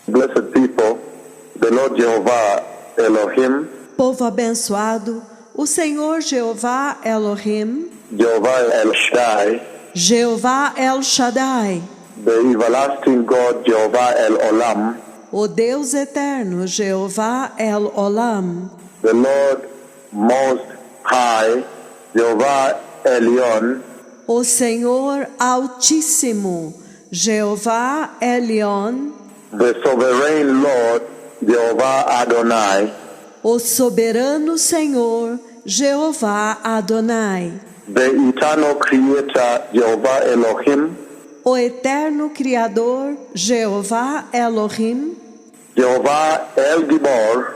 Blessed people, the Lord Jehovah Elohim, Povo abençoado, o Senhor Jeová Elohim, Jehovah El Shaddai, Jeová El Shaddai, the everlasting God Jehovah El Olam, o Deus eterno Jeová El Olam, the Lord Most High, Jehovah Elyon, o Senhor Altíssimo Jeová Elyon, the sovereign Lord Jehovah Adonai, o soberano Senhor Jeová Adonai, the eternal Creator Jehovah Elohim, o eterno Criador Jeová Elohim, Jehovah El Gibor,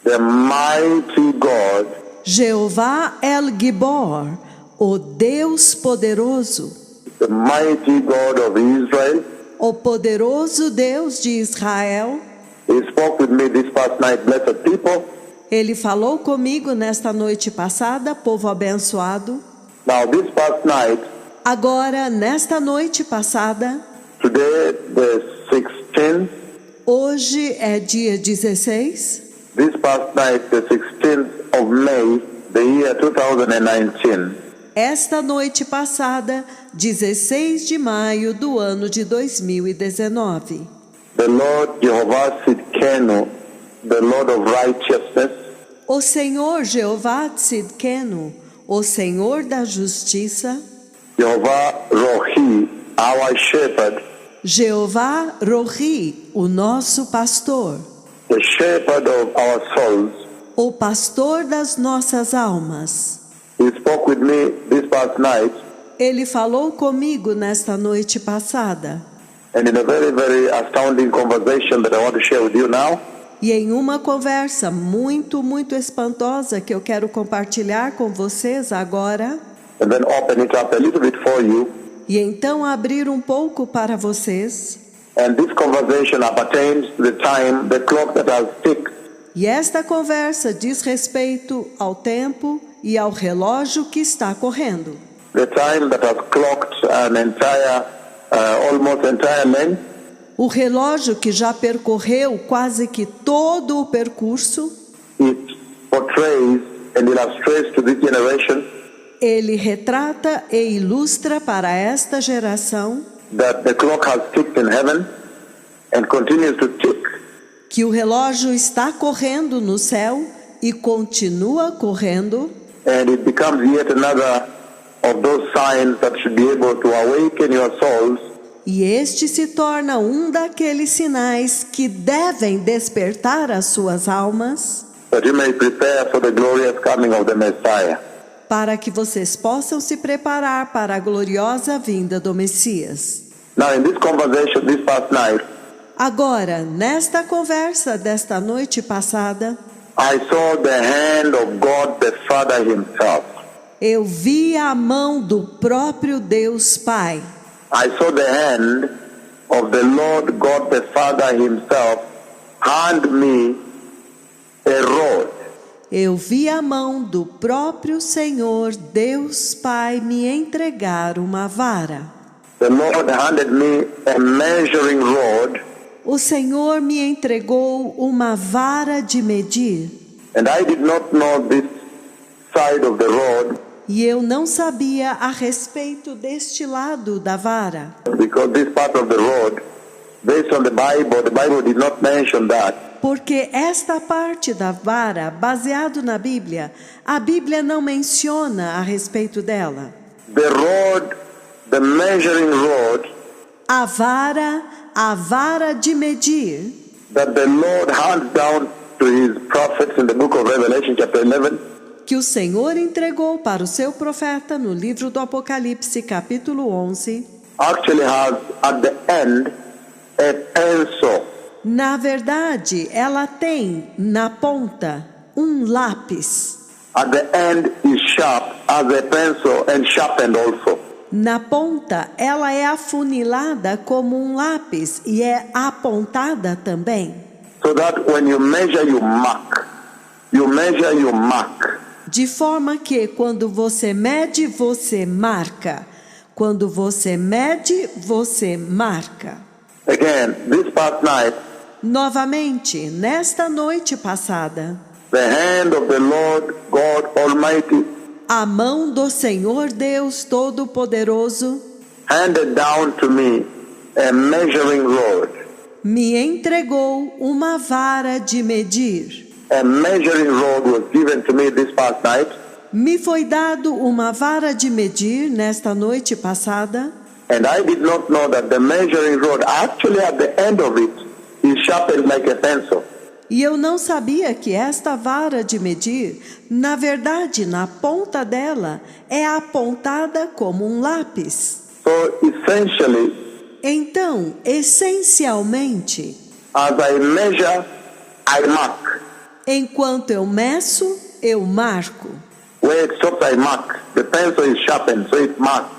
the mighty God, Jeová El Gibor, o Deus poderoso, the mighty God of Israel. o poderoso Deus de Israel. He spoke with me this past night, blessed people. Ele falou comigo nesta noite passada, povo abençoado. Now this past night, Agora, nesta noite passada, today the 16th, hoje é dia 16, this past night the 16th of May, the year 2019. esta noite passada, 16 de maio do ano de 2019. The Lord Jehovah Sidkenu, the Lord of righteousness, O Senhor Jeová Tzidkenu, o Senhor da justiça, Jehovah Rohi, our shepherd, Jeová Rohi, o nosso pastor, the shepherd of our souls. o pastor das nossas almas. He spoke with me this past night, Ele falou comigo nesta noite passada, and in a very, very astounding conversation that I want to share with you now, e em uma conversa muito, muito espantosa que eu quero compartilhar com vocês agora, and then open it up a little bit for you. e então abrir um pouco para vocês. And this conversation appertains to the time, the clock that has ticked. E esta conversa diz respeito ao tempo e ao relógio que está correndo. The time that has clocked an entire, almost entire length. O relógio que já percorreu quase que todo o percurso, It portrays and illustrates to this generation ele retrata e ilustra para esta geração that the clock has ticked in heaven and continues to tick. que o relógio está correndo no céu e continua correndo, And it becomes yet another of those signs that should be able to awaken your souls e este se torna um daqueles sinais que devem despertar as suas almas that you may prepare for the glorious coming of the Messiah. para que vocês possam se preparar para a gloriosa vinda do Messias. Now in this conversation this past night, Agora, nesta conversa desta noite passada, I saw the hand of God the Father himself. eu vi a mão do próprio Deus Pai. I saw the hand of the Lord God the Father himself hand me a rod. Eu vi a mão do próprio Senhor Deus Pai me entregar uma vara. The Lord handed me a measuring rod, O Senhor me entregou uma vara de medir. and I did not know this side of the rod E eu não sabia a respeito deste lado da vara. because this part of the rod, based on the Bible did not mention that. Porque esta parte da vara, baseado na Bíblia, a Bíblia não menciona a respeito dela. The rod, the measuring rod A vara de medir, that the Lord hands down to his prophets in the book of Revelation chapter 11, que o Senhor entregou para o seu profeta no livro do Apocalipse, capítulo 11, actually has at the end a pencil. na verdade, ela tem na ponta um lápis. At the end is sharp as a pencil and sharpened also. Na ponta, ela é afunilada como um lápis e é apontada também. So that when you measure, you mark. You measure, you mark. De forma que quando você mede, você marca. Quando você mede, você marca. Again, this past night, Novamente, nesta noite passada, the hand of the Lord God Almighty a mão do Senhor Deus Todo-Poderoso handed down to me a measuring rod. me entregou uma vara de medir. A measuring rod was given to me this past night, Me foi dado uma vara de medir nesta noite passada, and I did not know that the measuring rod, actually at the end of it, is sharpened like a pencil. e eu não sabia que esta vara de medir, na verdade, na ponta dela, é apontada como um lápis. So essentially, Então, essencialmente, as I measure, I mark. enquanto eu meço, eu marco. Where it stops, I mark. The pencil is sharpened, so it marks.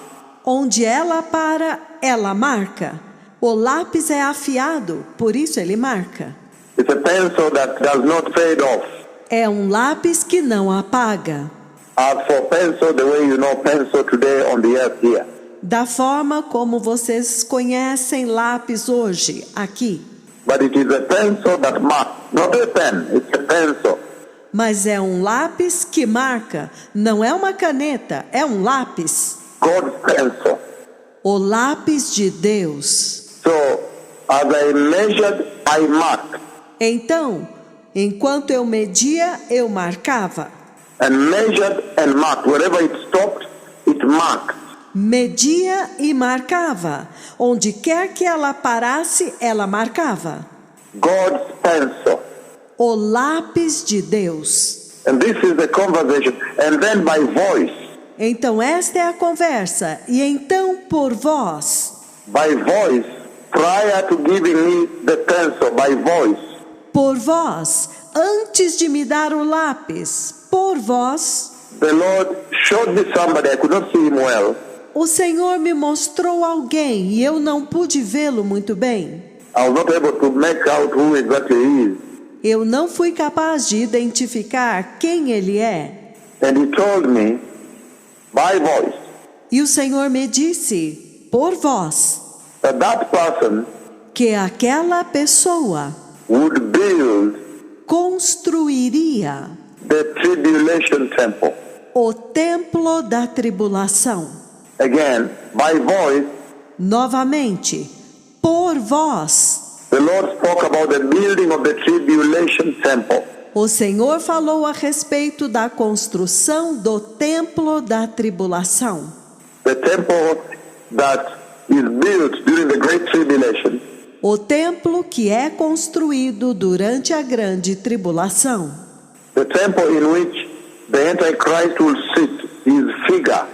Onde ela para, ela marca. O lápis é afiado, por isso ele marca. It's a pencil that does not fade off. É um lápis que não apaga. As for pencil, the way you know pencil today on the earth here. Da forma como vocês conhecem lápis hoje, aqui. But it is a pencil that marks, not a pen, it's a pencil. Mas é um lápis que marca. Não é uma caneta, é um lápis. God's pencil. O lápis de Deus. So, as I measured, I marked. Então, enquanto eu media, eu marcava. And measured and marked. Wherever it stopped, it marked. Media e marcava. Onde quer que ela parasse, ela marcava. God's pencil. O lápis de Deus. And this is the conversation. And then by voice. Então esta é a conversa. E então por voz. By voice. Prior to giving me the pencil. By voice. Por voz. Antes de me dar o lápis. Por voz. The Lord showed me somebody. I could not see him well. O Senhor me mostrou alguém e eu não pude vê-lo muito bem. I was not able to make out who exactly he is. Eu não fui capaz de identificar quem ele é. And he told me, by voice, E o Senhor me disse, por voz, that person que aquela pessoa would build construiria the tribulation temple. o templo da tribulação. Again, by voice, Novamente, por voz. the Lord spoke about the building of the tribulation temple. O Senhor falou a respeito da construção do templo da tribulação. The temple that is built during the Great Tribulation. O templo que é construído durante a grande tribulação. The temple in which the Antichrist will sit, his figure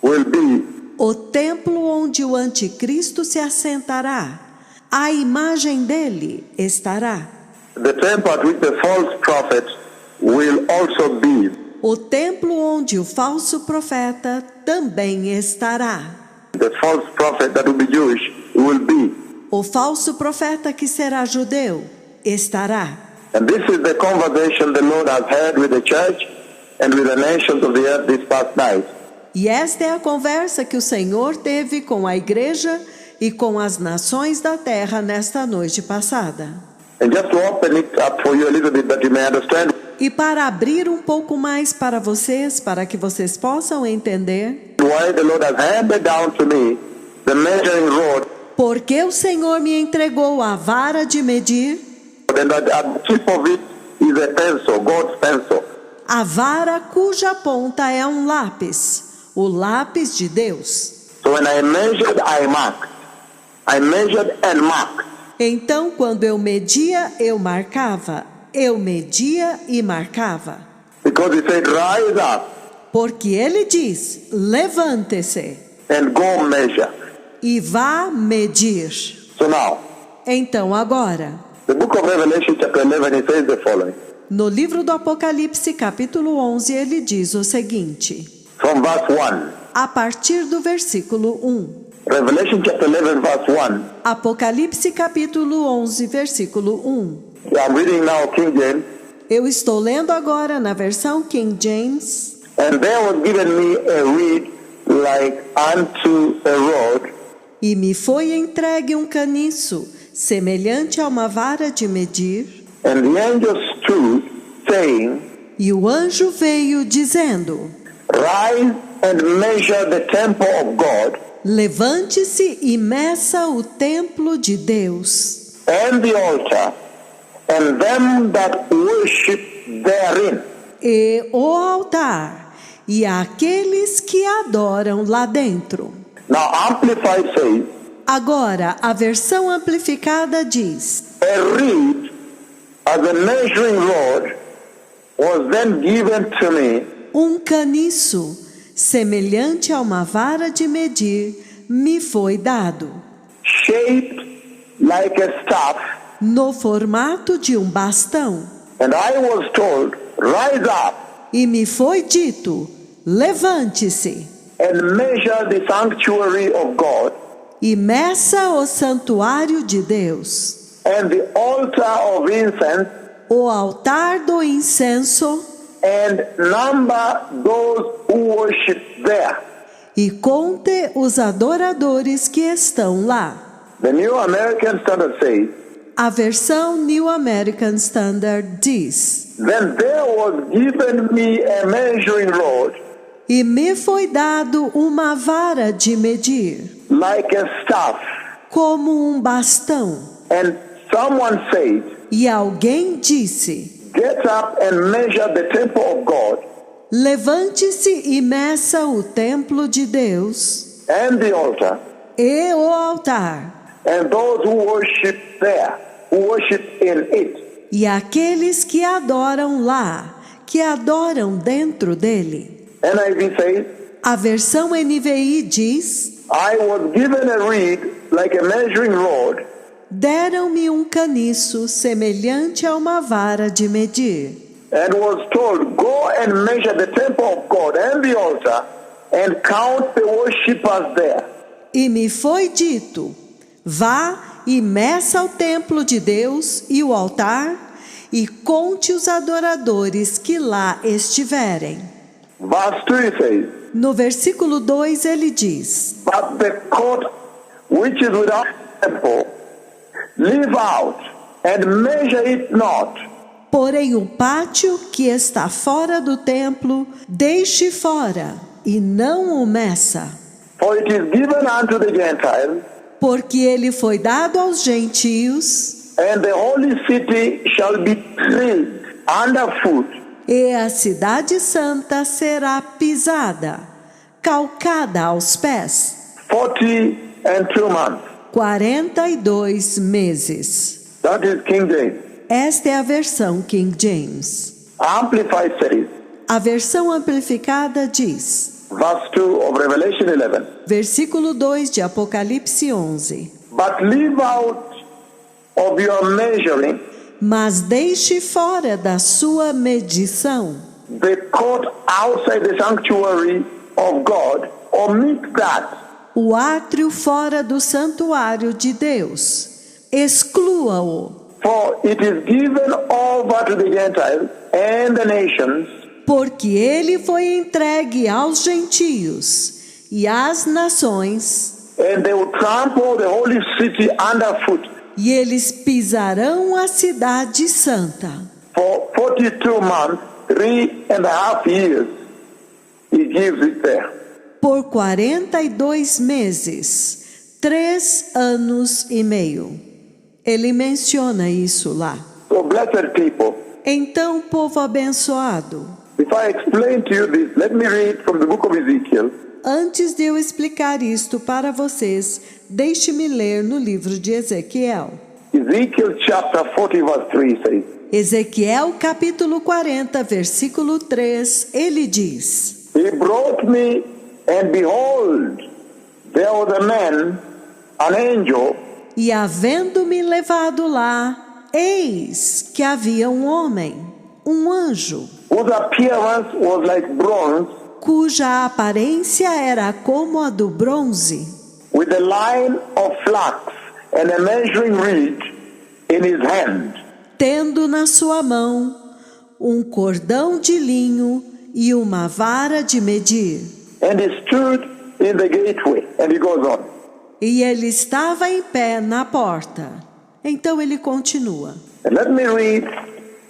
will be. O templo onde o anticristo se assentará. A imagem dele estará. The temple at which the false prophet will also be. O templo onde o falso profeta também estará. The false prophet that will be Jewish will be. O falso profeta que será judeu estará. And this is the conversation the Lord has had with the church and with the nations of the earth this past night. E esta é a conversa que o Senhor teve com a igreja e com as nações da terra nesta noite passada. And just to open it up for you a little bit that you may understand. E para abrir um pouco mais para vocês, para que vocês possam entender, Why the Lord has handed down to me the measuring rod, porque o Senhor me entregou a vara de medir, and at the tip of it is a pencil, God's pencil. a vara cuja ponta é um lápis, o lápis de Deus. So when I measured, I marked. I measured and marked. Então, quando eu media, eu marcava. Eu media e marcava. Because he said, rise up Porque ele diz, levante-se and go measure. e vá medir. So now, Então, agora, the book of Revelation chapter 11, it says the following. no livro do Apocalipse, capítulo 11, ele diz o seguinte, From verse 1. a partir do versículo 1. Revelation chapter 11, verse 1. Apocalipse, capítulo 11, versículo 1. I'm reading now King James. Eu estou lendo agora na versão King James. And there was given me a reed like unto a rod, E me foi entregue um caniço, semelhante a uma vara de medir. And the angel stood, saying, E o anjo veio dizendo: Rise and measure the temple of God, Levante-se e meça o templo de Deus, and the altar, and them that worship therein. e o altar, e aqueles que adoram lá dentro. Now Amplified says, Agora, a versão amplificada diz: a reed as a measuring rod was then given to me, um caniço, semelhante a uma vara de medir, me foi dado, shaped like a staff, no formato de um bastão. and I was told, rise up E me foi dito: levante-se and measure the sanctuary of God e meça o santuário de Deus, and the altar of incense, o altar do incenso, and number those who worship there. e conte os adoradores que estão lá. The New American Standard says, A versão New American Standard diz: then there was given me a measuring rod e me foi dado uma vara de medir, like a staff, como um bastão. and someone said, E alguém disse: get up and measure the temple of God levante-se e meça o templo de Deus, and the altar, e o altar, and those who worship there, who worship in it. e aqueles que adoram lá, que adoram dentro dele. NIV says, A versão NVI diz: I was given a reed like a measuring rod, deram-me um caniço semelhante a uma vara de medir, and was told, go and measure the temple of God and the altar, and count the worshippers there. e me foi dito: vá e meça o templo de Deus e o altar, e conte os adoradores que lá estiverem. Verse 2 says, No versículo 2 ele diz: but the court which is without the temple, leave out, and measure it not, porém o pátio que está fora do templo, deixe fora, e não o meça, for it is given unto the Gentiles, porque ele foi dado aos gentios, and the holy city shall be tread underfoot, e a cidade santa será pisada, calcada aos pés, 42 months. 42 meses. That is King James. Esta é a versão King James. Amplified says, A versão amplificada diz, verse 2 of Revelation 11, versículo 2 de Apocalipse 11: but leave out of your measuring mas deixe fora da sua medição the court outside the sanctuary of God, omit that, o átrio fora do santuário de Deus, exclua-o, for it is given over to the Gentiles and the nations, porque ele foi entregue aos gentios e às nações, and they will trample the holy city underfoot. e eles pisarão a cidade santa. For 42 months, 3.5 years, he gives it there. Por 42 meses, 3 anos e meio. Ele menciona isso lá. So, blessed people, Então, povo abençoado, if I explain to you this, let me read from the book of Ezekiel, antes de eu explicar isto para vocês, deixe-me ler no livro de Ezequiel. Ezekiel chapter 40 verse 3 says, Ezequiel capítulo 40, versículo 3, ele diz: he brought me, and behold, there was a man, an angel, e havendo-me levado lá, eis que havia um homem, um anjo, whose appearance was like bronze, cuja aparência era como a do bronze, with a line of flax and a measuring reed in his hand. tendo na sua mão um cordão de linho e uma vara de medir. And he stood in the gateway, and he goes on. E ele estava em pé na porta. Então ele continua. And let me read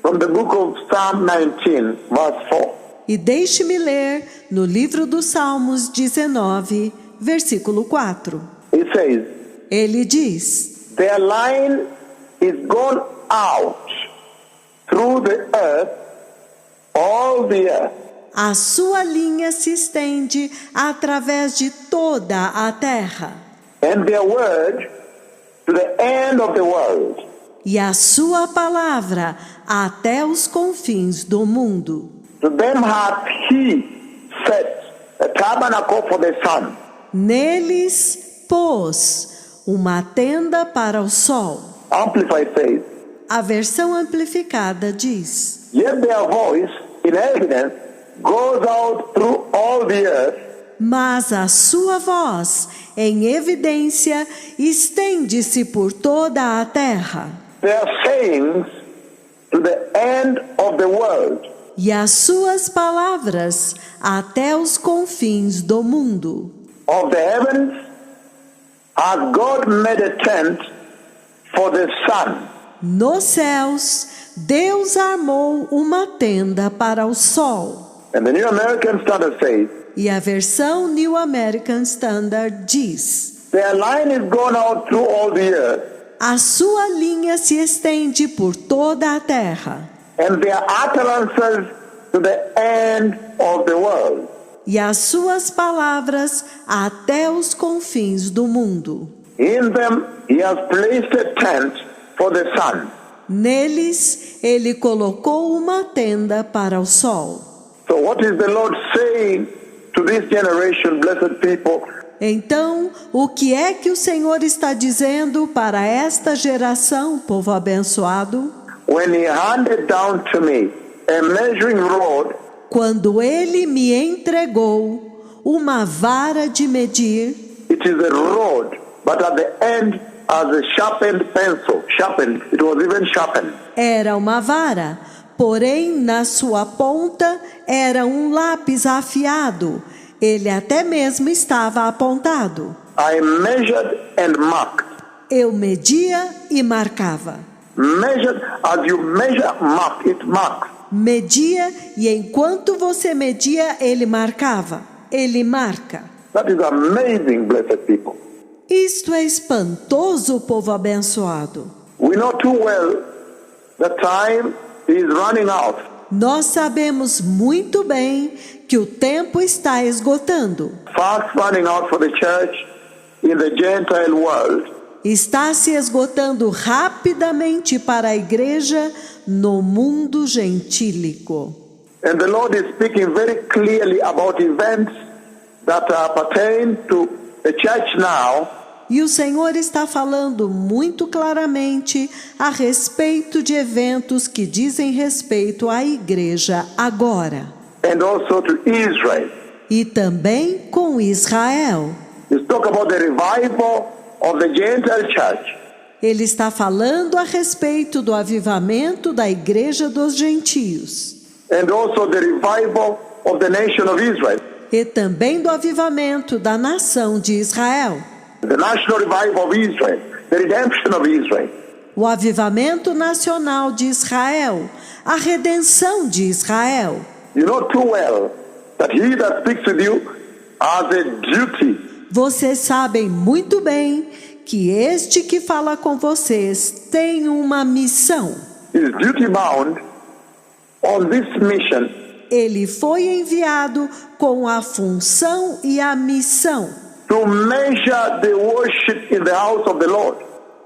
from the book of Psalm 19, verse 4. E deixe-me ler no livro dos Salmos 19, versículo 4. It says, Ele diz: their line is gone out through the earth, all the earth. a sua linha se estende através de toda a terra, And their word to the end of the world. e a sua palavra até os confins do mundo. To them hath he set a tabernacle for the sun. Neles pôs uma tenda para o sol. Amplified says, A versão amplificada diz: yet their voice in evidence goes out through all the earth, mas a sua voz, em evidência, estende-se por toda a terra, their sayings to the end of the world. e as suas palavras até os confins do mundo. Of the heavens hath God made a tent for the sun, Nos céus, Deus armou uma tenda para o sol. and the New American Standard says, E a versão New American Standard diz: their line is gone out through all the earth, a sua linha se estende por toda a terra, and their utterances to the end of the world. e as suas palavras até os confins do mundo. In them he has placed a tent for the sun. Neles, ele colocou uma tenda para o sol. So what is the Lord saying to this generation, blessed people? Então, o que é que o Senhor está dizendo para esta geração, povo abençoado? When he handed down to me a measuring rod, Quando ele me entregou uma vara de medir, it is a rod, but at the end as a sharpened pencil. Sharpened, it was even sharpened. era uma vara, porém na sua ponta era um lápis afiado. Ele até mesmo estava apontado. I measured and marked. Eu media e marcava. Measured, as you measure, mark, it marks. Media e enquanto você media, ele marcava. Ele marca. That is amazing, blessed people. Isto é espantoso, povo abençoado. We know too well the time is running out. Nós sabemos muito bem que o tempo está esgotando. Fast running out for the church in the Gentile world. Está se esgotando rapidamente para a igreja no mundo gentílico. And the Lord is speaking very clearly about events that pertain to the church now. E o Senhor está falando muito claramente a respeito de eventos que dizem respeito à igreja agora. And also to Israel. E também com Israel. He's talking about the revival of the Gentile church. Ele está falando a respeito do avivamento da igreja dos gentios. And also the revival of the nation of Israel. E também do avivamento da nação de Israel. The national revival of Israel. The redemption of Israel. O avivamento nacional de Israel. A redenção de Israel. You know too well that he that speaks with you has a duty. Vocês sabem muito bem que este que fala com vocês tem uma missão. Is duty bound on this mission Ele foi enviado com a função e a missão to measure the worship in the house of the Lord.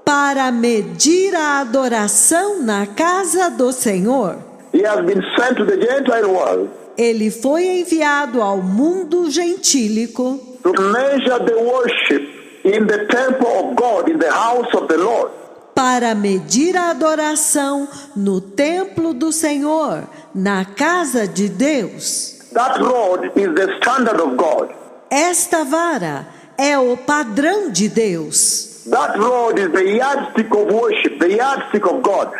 para medir a adoração na casa do Senhor. He has been sent to the Gentile world Ele foi enviado ao mundo gentílico to measure the worship in the temple of God, in the house of the Lord. para medir a adoração no templo do Senhor, na casa de Deus. That rod is the standard of God. Esta vara é o padrão de Deus. That rod is the yardstick of worship, the yardstick of God.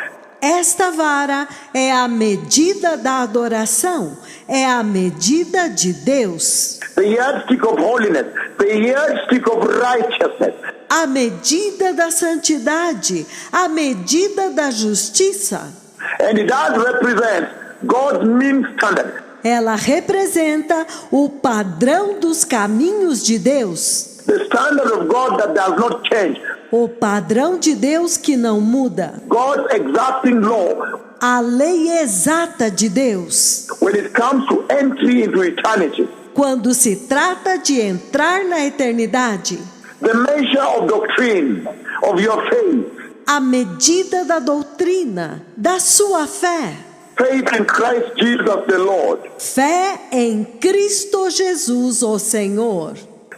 Esta vara é a medida da adoração, é a medida de Deus. The yardstick of holiness, the yardstick of righteousness. A medida da santidade, a medida da justiça. And it does represent God's mean standard. Ela representa o padrão dos caminhos de Deus. The standard of God that does not change. O padrão de Deus que não muda. God's exacting law. A lei exata de Deus. When it comes to entry into eternity. Quando se trata de entrar na eternidade. The measure of doctrine of your faith. A medida da doutrina, da sua fé. Faith in Christ Jesus the Lord. Fé em Cristo Jesus, o Senhor.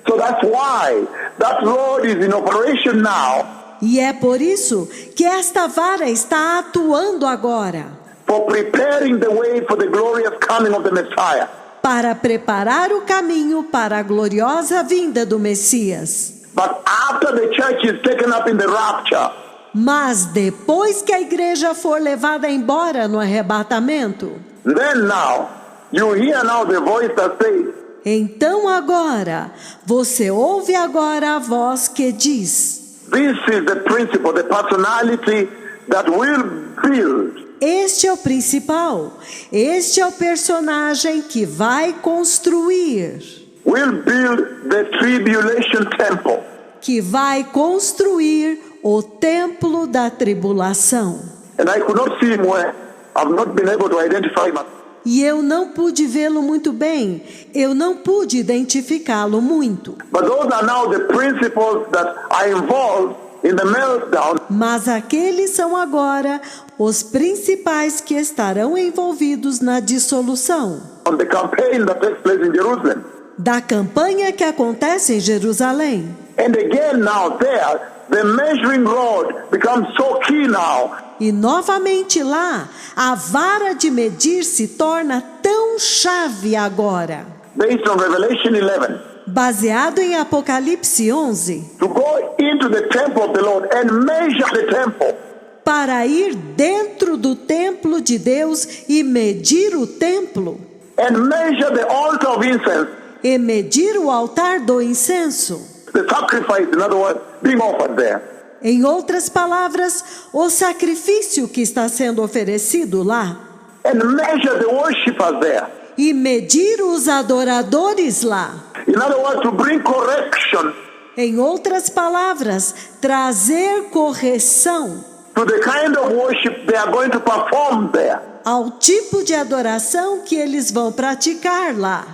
So that's why that rod is in operation now. E é por isso que esta vara está atuando agora. For preparing the way for the glorious coming of the Messiah. Para preparar o caminho para a gloriosa vinda do Messias. But after the church is taken up in the rapture. Mas depois que a igreja for levada embora no arrebatamento. Then now, you hear now the voice that says. Então agora, você ouve agora a voz que diz. This is the principle, the personality that will build. Este é o principal. Este é o personagem que vai construir. Will build the tribulation temple. Que vai construir o templo da tribulação. And I could not see him well. I've not been able to identify him. E eu não pude vê-lo muito bem. Eu não pude identificá-lo muito. But those are now the principles that are involved in the meltdown. Mas aqueles são agora os principais que estarão envolvidos na dissolução. On the campaign that takes place in Jerusalem. Da campanha que acontece em Jerusalém. And again now there, the measuring rod becomes so key now. E novamente lá, a vara de medir se torna tão chave agora. Based on Revelation 11. Baseado em Apocalipse 11. To go into the temple of the Lord and measure the temple. Para ir dentro do templo de Deus e medir o templo. And measure the altar of incense. E medir o altar do incenso. The sacrifice, in other words, being offered there. Em outras palavras, o sacrifício que está sendo oferecido lá. And measure the worshippers there. E medir os adoradores lá. In other words, to bring correction. Em outras palavras, trazer correção. To the kind of worship they are going to perform there. Ao tipo de adoração que eles vão praticar lá.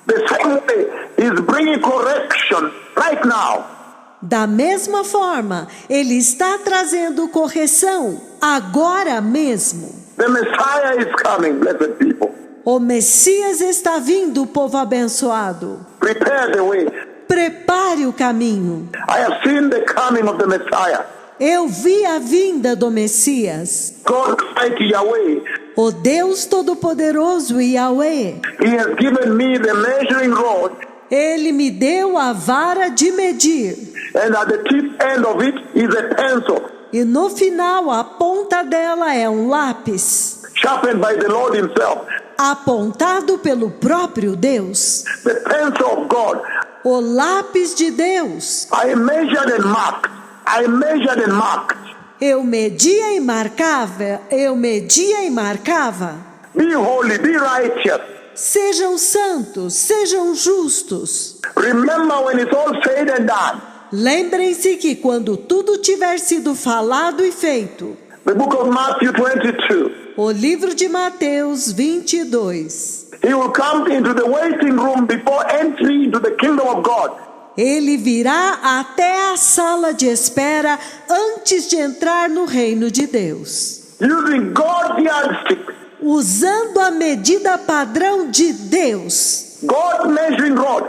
The same way is bringing correction right now. Da mesma forma, ele está trazendo correção agora mesmo. The Messiah is coming, blessed people. O Messias está vindo, povo abençoado. Prepare the way. Prepare o caminho. I have seen the coming of the Messiah. Eu vi a vinda do Messias. God Almighty Yahweh. O Deus Todo-Poderoso Yahweh. He has given me the measuring rod. Ele me deu a vara de medir. And at the tip end of it is a pencil. E no final, a ponta dela é um lápis. Sharpened by the Lord himself. Apontado pelo próprio Deus. The pencil of God. O lápis de Deus. I measured and marked. I measured and marked. Eu media e marcava. Eu media e marcava. Be holy, be righteous. Sejam santos, sejam justos. Remember when it's all said and done. Lembrem-se que quando tudo tiver sido falado e feito. The book of Matthew 22. O livro de Mateus 22. He will come into the waiting room before entry into the kingdom of God. Ele virá até a sala de espera antes de entrar no reino de Deus. Using God's yardstick. Usando a medida padrão de Deus. God's measuring rod.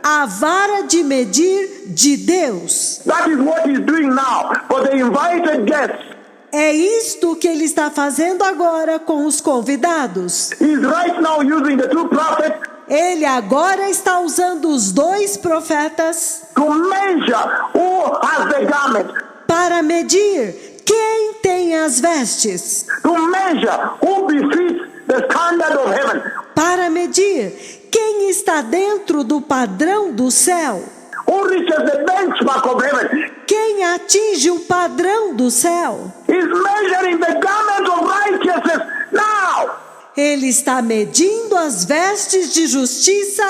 A vara de medir de Deus. That is what he's doing now for the invited guests. É isto que ele está fazendo agora com os convidados. He's right now using the two prophets. Ele agora está usando os dois profetas To measure who has the garment. para medir quem tem as vestes to measure who befits the standard of heaven. para medir quem está dentro do padrão do céu? Who reaches the benchmark of heaven? Quem atinge o padrão do céu? Is measuring the garment of righteousness now. Ele está medindo as vestes de justiça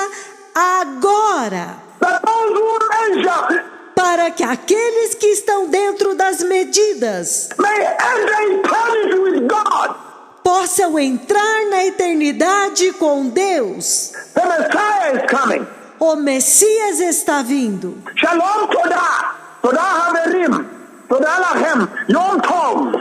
agora, That those who measure para que aqueles que estão dentro das medidas may enter eternity with God. possam entrar na eternidade com Deus. The Messiah is coming. O Messias está vindo. Shalom Todah. Todah Haverim. Todah Lachem. Yom Tov.